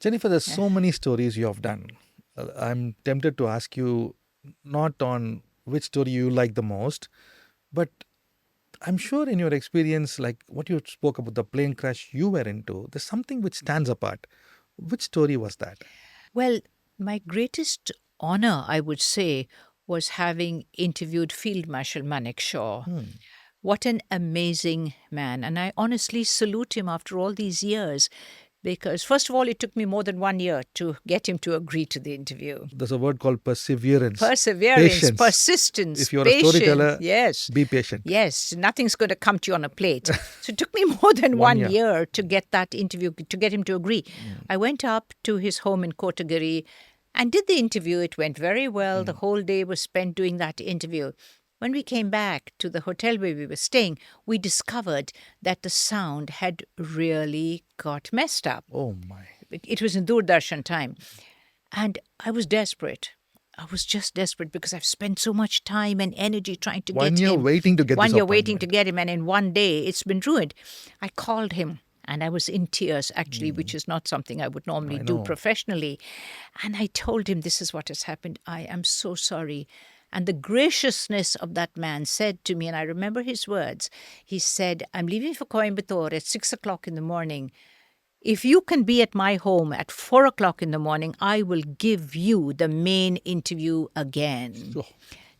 Jennifer, there's so many stories you have done. I'm tempted to ask you not on which story you like the most, but I'm sure in your experience, like what you spoke about the plane crash you were into, there's something which stands apart. Which story was that? Well, my greatest honor, I would say, was having interviewed Field Marshal Manekshaw. What an amazing man. And I honestly salute him after all these years because, first of all, it took me more than 1 year to get him to agree to the interview. There's a word called perseverance. Perseverance, Patience. Persistence, If you're patience. a storyteller, yes. be patient. Yes, nothing's going to come to you on a plate. So it took me more than 1 year to get that interview, to get him to agree. I went up to his home in 𝒂𝒗𝒊𝒂𝒊𝒂 and did the interview. It went very well. The whole day was spent doing that interview. When we came back to the hotel where we were staying, we discovered that the sound had really got messed up. Oh my. It was in Doordarshan time. And I was desperate. I was just desperate because I've spent so much time and energy trying to get him. 1 year waiting to get 1 this year waiting appointment. to get him, and in one day it's been ruined. I called him and I was in tears, actually, which is not something I would normally do professionally. And I told him, this is what has happened. I am so sorry. And the graciousness of that man said to me, and I remember his words, he said, I'm leaving for Coimbatore at 6 o'clock in the morning. If you can be at my home at 4 o'clock in the morning, I will give you the main interview again. Oh.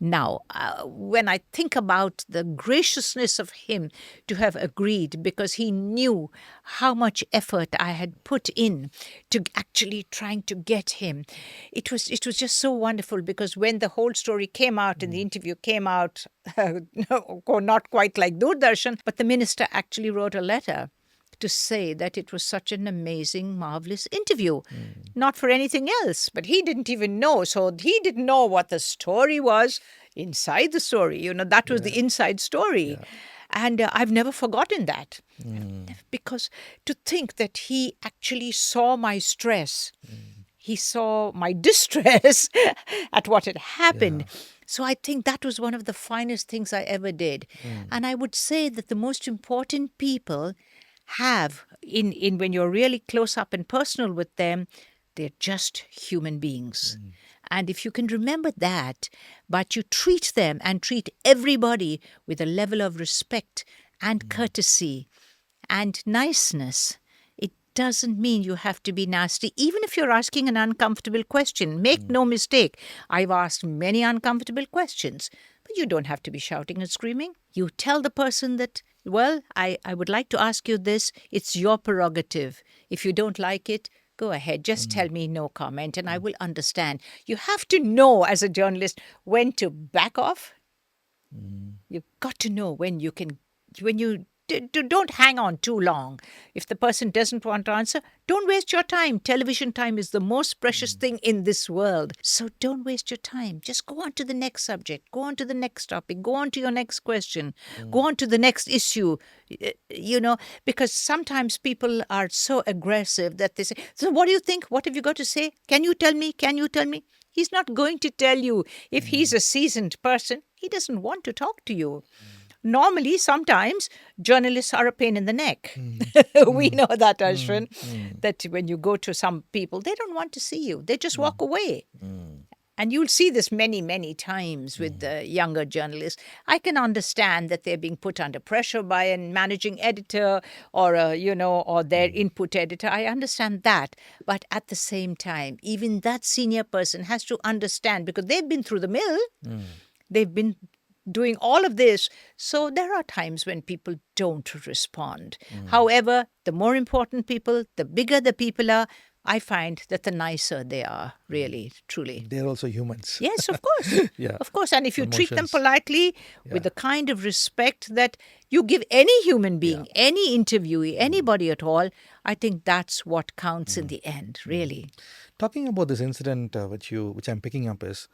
Now, when I think about the graciousness of him to have agreed, because he knew how much effort I had put in to actually trying to get him, it was just so wonderful, because when the whole story came out and the interview came out, not quite like Doordarshan, but the minister actually wrote a letter to say that it was such an amazing, marvelous interview. Not for anything else, but he didn't even know. So he didn't know what the story was inside the story. That was the inside story. Yeah. And I've never forgotten that. Because to think that he actually saw my stress, he saw my distress at what had happened. Yeah. So I think that was one of the finest things I ever did. And I would say that the most important people have in when you're really close up and personal with them, they're just human beings. And if you can remember that, but you treat them and treat everybody with a level of respect and courtesy and niceness, it doesn't mean you have to be nasty. Even if you're asking an uncomfortable question, make no mistake, I've asked many uncomfortable questions, but you don't have to be shouting and screaming. You tell the person that, well, I would like to ask you this. It's your prerogative. If you don't like it, go ahead. Just tell me no comment and I will understand. You have to know as a journalist when to back off. You've got to know when you don't hang on too long. If the person doesn't want to answer, don't waste your time. Television time is the most precious thing in this world. So don't waste your time. Just go on to the next subject. Go on to the next topic. Go on to your next question. Go on to the next issue. Because sometimes people are so aggressive that they say, so what do you think? What have you got to say? Can you tell me? Can you tell me? He's not going to tell you. If he's a seasoned person, he doesn't want to talk to you. Normally, sometimes journalists are a pain in the neck. We know that, Ashvin, that when you go to some people, they don't want to see you. They just walk away. And you'll see this many, many times with the younger journalists. I can understand that they're being put under pressure by a managing editor or, or their input editor. I understand that. But at the same time, even that senior person has to understand, because they've been through the mill. They've been doing all of this. So there are times when people don't respond. However, the more important people, the bigger the people are, I find that the nicer they are, really, truly. They're also humans. Yes, of course. Yeah. Of course. And if you treat them Emotions. politely, with the kind of respect that you give any human being, any interviewee, anybody at all, I think that's what counts in the end, really. Talking about this incident which I'm picking up is,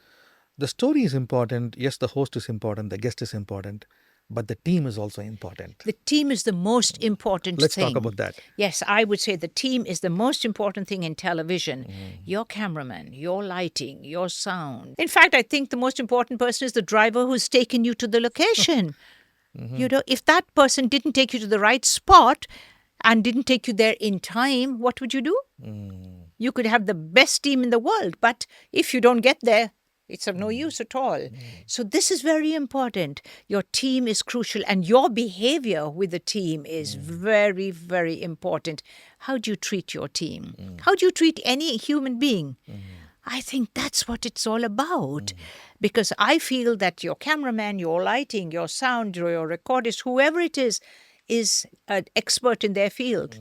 the story is important. Yes, the host is important. The guest is important. But the team is also important. The team is the most important Let's thing. talk about that. Yes, I would say the team is the most important thing in television. Your cameraman, your lighting, your sound. In fact, I think the most important person is the driver who's taken you to the location. If that person didn't take you to the right spot and didn't take you there in time, what would you do? You could have the best team in the world, but if you don't get there, it's of no use at all. So this is very important. Your team is crucial, and your behavior with the team is very, very important. How do you treat your team? How do you treat any human being? I think that's what it's all about. Because I feel that your cameraman, your lighting, your sound, your recordist, whoever it is an expert in their field.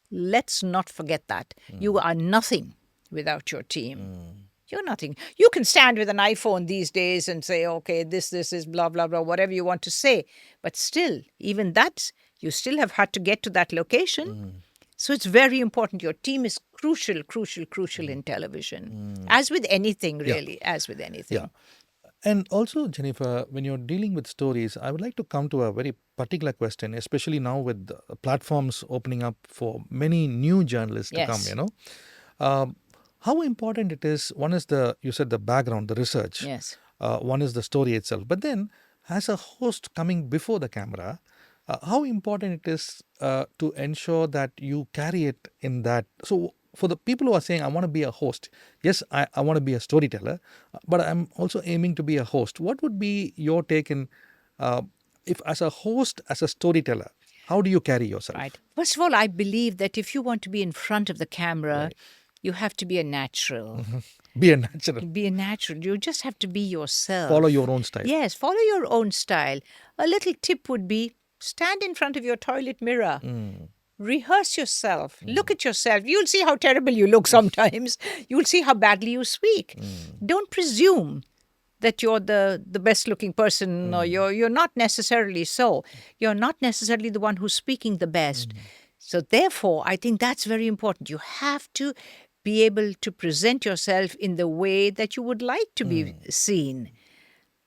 Let's not forget that. You are nothing without your team. You're nothing. You can stand with an iPhone these days and say, okay, this is blah, blah, blah, whatever you want to say. But still, even that, you still have had to get to that location. So it's very important. Your team is crucial in television. As with anything, really, as with anything. Yeah. And also, Jennifer, when you're dealing with stories, I would like to come to a very particular question, especially now with platforms opening up for many new journalists to come, how important it is. One is you said the background, the research. Yes. One is the story itself. But then, as a host coming before the camera, how important it is to ensure that you carry it in that. So, for the people who are saying, I want to be a host, yes, I want to be a storyteller, but I'm also aiming to be a host. What would be your take in, if as a host, as a storyteller, how do you carry yourself? Right. First of all, I believe that if you want to be in front of the camera, you have to be a natural. Be a natural. Be a natural. You just have to be yourself. Follow your own style. Yes, follow your own style. A little tip would be stand in front of your toilet mirror. Rehearse yourself. Look at yourself. You'll see how terrible you look sometimes. You'll see how badly you speak. Don't presume that you're the best looking person or you're not necessarily so. You're not necessarily the one who's speaking the best. So therefore, I think that's very important. You have to be able to present yourself in the way that you would like to be seen.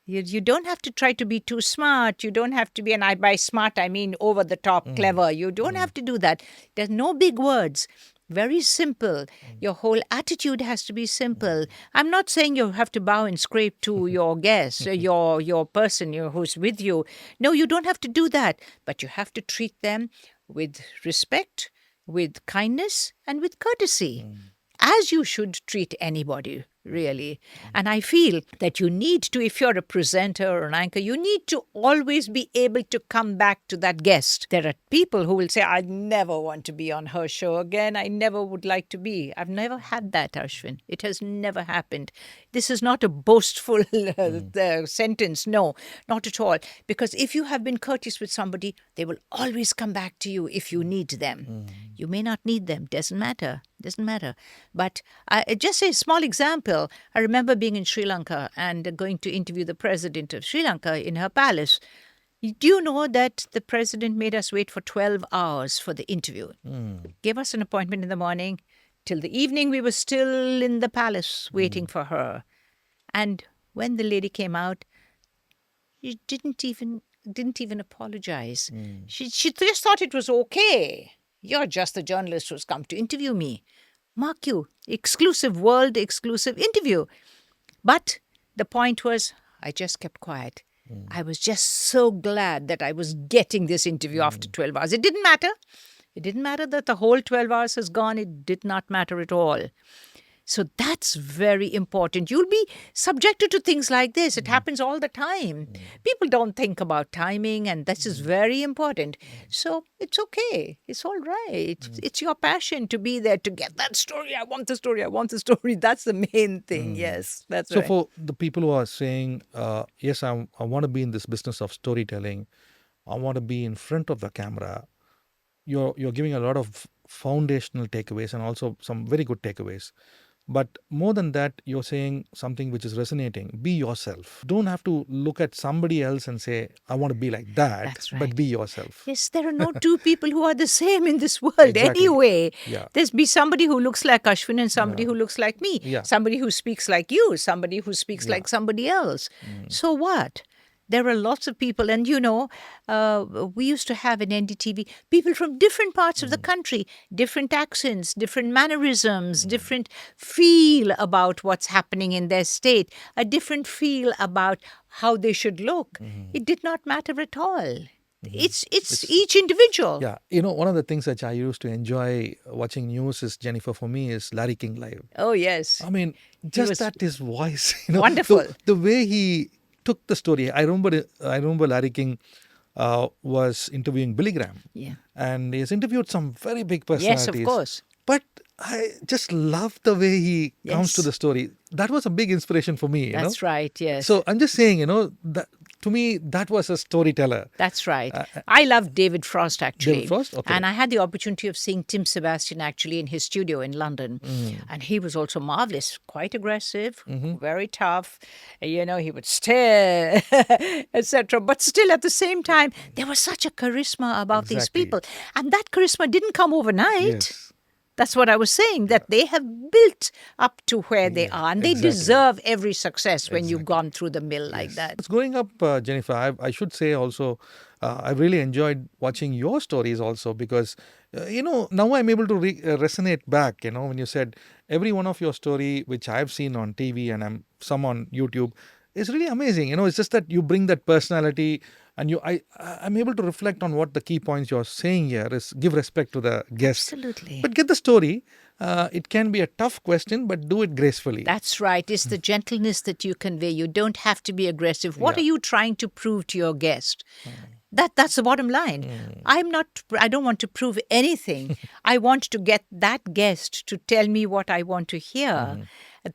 You don't have to try to be too smart. You don't have to be, and by smart, I mean over the top, clever. You don't have to do that. There's no big words. Very simple. Your whole attitude has to be simple. I'm not saying you have to bow and scrape to your guest, your person who's with you. No, you don't have to do that. But you have to treat them with respect, with kindness, and with courtesy, as you should treat anybody, really. And I feel that you need to, if you're a presenter or an anchor, you need to always be able to come back to that guest. There are people who will say, I never want to be on her show again. I never would like to be. I've never had that, Ashvin. It has never happened. This is not a boastful sentence. No, not at all. Because if you have been courteous with somebody, they will always come back to you if you need them. You may not need them. Doesn't matter. But just a small example. I remember being in Sri Lanka and going to interview the president of Sri Lanka in her palace. Do you know that the president made us wait for 12 hours for the interview? Gave us an appointment in the morning. Till the evening, we were still in the palace waiting for her. And when the lady came out, she didn't even apologize. She just thought it was okay. You're just the journalist who's come to interview me. Mark you, world exclusive interview. But the point was, I just kept quiet. I was just so glad that I was getting this interview after 12 hours. It didn't matter. It didn't matter that the whole 12 hours has gone. It did not matter at all. So that's very important. You'll be subjected to things like this. It happens all the time. People don't think about timing, and this is very important. So it's okay. It's all right. It's your passion to be there to get that story. I want the story. That's the main thing. Yes, that's right. So for the people who are saying, yes, I want to be in this business of storytelling, I want to be in front of the camera, you're giving a lot of foundational takeaways and also some very good takeaways. But more than that, you're saying something which is resonating. Be yourself. Don't have to look at somebody else and say, I want to be like that. That's right. But be yourself. Yes, there are no two people who are the same in this world anyway. Yeah. There's be somebody who looks like Ashvin and somebody who looks like me. Yeah. Somebody who speaks like you. Somebody who speaks like somebody else. So what? There are lots of people, and we used to have in NDTV people from different parts of the country, different accents, different mannerisms, different feel about what's happening in their state, a different feel about how they should look. It did not matter at all. It's each individual. Yeah, you know, one of the things that I used to enjoy watching news is, Jennifer, for me, is Larry King Live. Oh, yes. I mean, just was that his voice, you know, wonderful. the way he took the story. I remember Larry King was interviewing Billy Graham, Yeah. and he has interviewed some very big Yes, personalities. of course. But I just love the way he comes to Yes. the story. That was a big inspiration for me. That's right, yes. So I'm just saying, you know, that to me that was a storyteller. That's right. I love David Frost, actually. David Frost? Okay. And I had the opportunity of seeing Tim Sebastian, actually, in his studio in London. And he was also marvelous, quite aggressive, very tough. You know, he would stare, etc. But still, at the same time, there was such a charisma about these Exactly. people. And that charisma didn't come overnight. Yes. That's what I was saying, that they have built up to where they are. And they exactly. deserve every success when you've gone through the mill like that. It's growing up, Jennifer, I should say also, I've really enjoyed watching your stories also, because, you know, now I'm able to resonate back, you know, when you said every one of your story, which I've seen on TV and some on YouTube, is really amazing. You know, it's just that you bring that personality, and I'm able to reflect on what the key points you're saying here is: give respect to the guest. Absolutely. But get the story. It can be a tough question, but do it gracefully. That's right. It's the gentleness that you convey. You don't have to be aggressive. What are you trying to prove to your guest? That's the bottom line. I don't want to prove anything. I want to get that guest to tell me what I want to hear.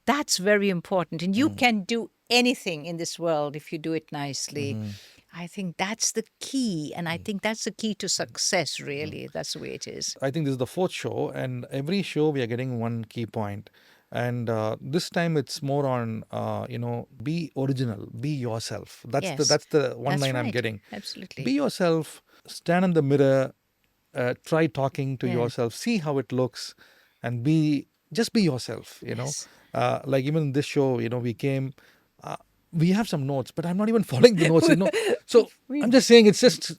That's very important. And you can do anything in this world if you do it nicely. I think that's the key. And I think that's the key to success, really. That's the way it is. I think this is the fourth show, and every show we are getting one key point. And this time it's more on, you know, be original, be yourself. That's Yes. that's the one That's line I'm right. getting. Absolutely. Be yourself, stand in the mirror, try talking to Yeah. yourself, see how it looks, and just be yourself, you Yes. know. Like even in this show, you know, we have some notes, but I'm not even following the notes, you know. So I'm just saying, it's just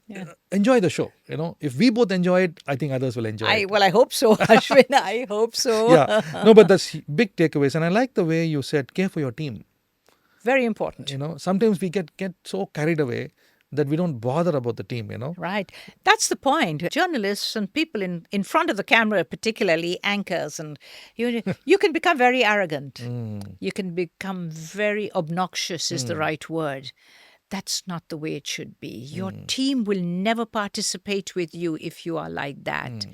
enjoy the show, you know. If we both enjoy it, I think others will enjoy it. Well, I hope so, Ashvin. I hope so. Yeah. No, but that's big takeaways. And I like the way you said, care for your team. Very important. You know, sometimes we get so carried away that we don't bother about the team, you know. Right. That's the point. Journalists and people in front of the camera, particularly anchors, and you can become very arrogant. You can become very obnoxious is the right word. That's not the way it should be. Your team will never participate with you if you are like that.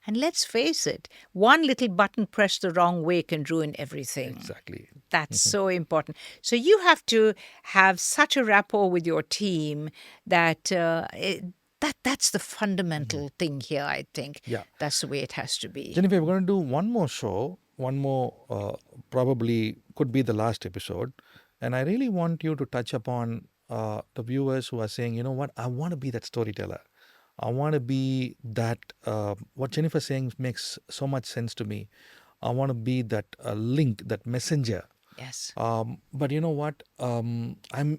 And let's face it, one little button pressed the wrong way can ruin everything. Exactly. That's so important. So you have to have such a rapport with your team that that's the fundamental thing here, I think. Yeah. That's the way it has to be. Jennifer, we're going to do one more show, probably could be the last episode. And I really want you to touch upon the viewers who are saying, you know what, I want to be that storyteller. I want to be that, what Jennifer's saying makes so much sense to me. I want to be that link, that messenger. Yes. But you know what? I'm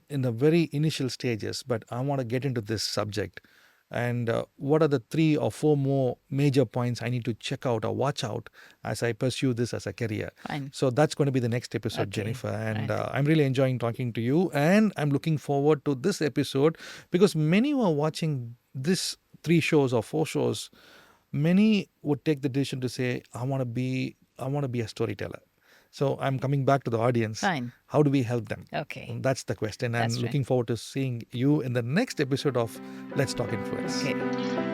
in the very initial stages, but I want to get into this subject. And what are the 3 or 4 more major points I need to check out or watch out as I pursue this as a career? Fine. So that's going to be the next episode, Okay. Jennifer. And Right. I'm really enjoying talking to you. And I'm looking forward to this episode, because many who are watching this 3 shows or 4 shows, many would take the decision to say, I want to be a storyteller. So I'm coming back to the audience. Fine. How do we help them? Okay. That's the question. That's And right. looking forward to seeing you in the next episode of Let's Talk Influence. Okay.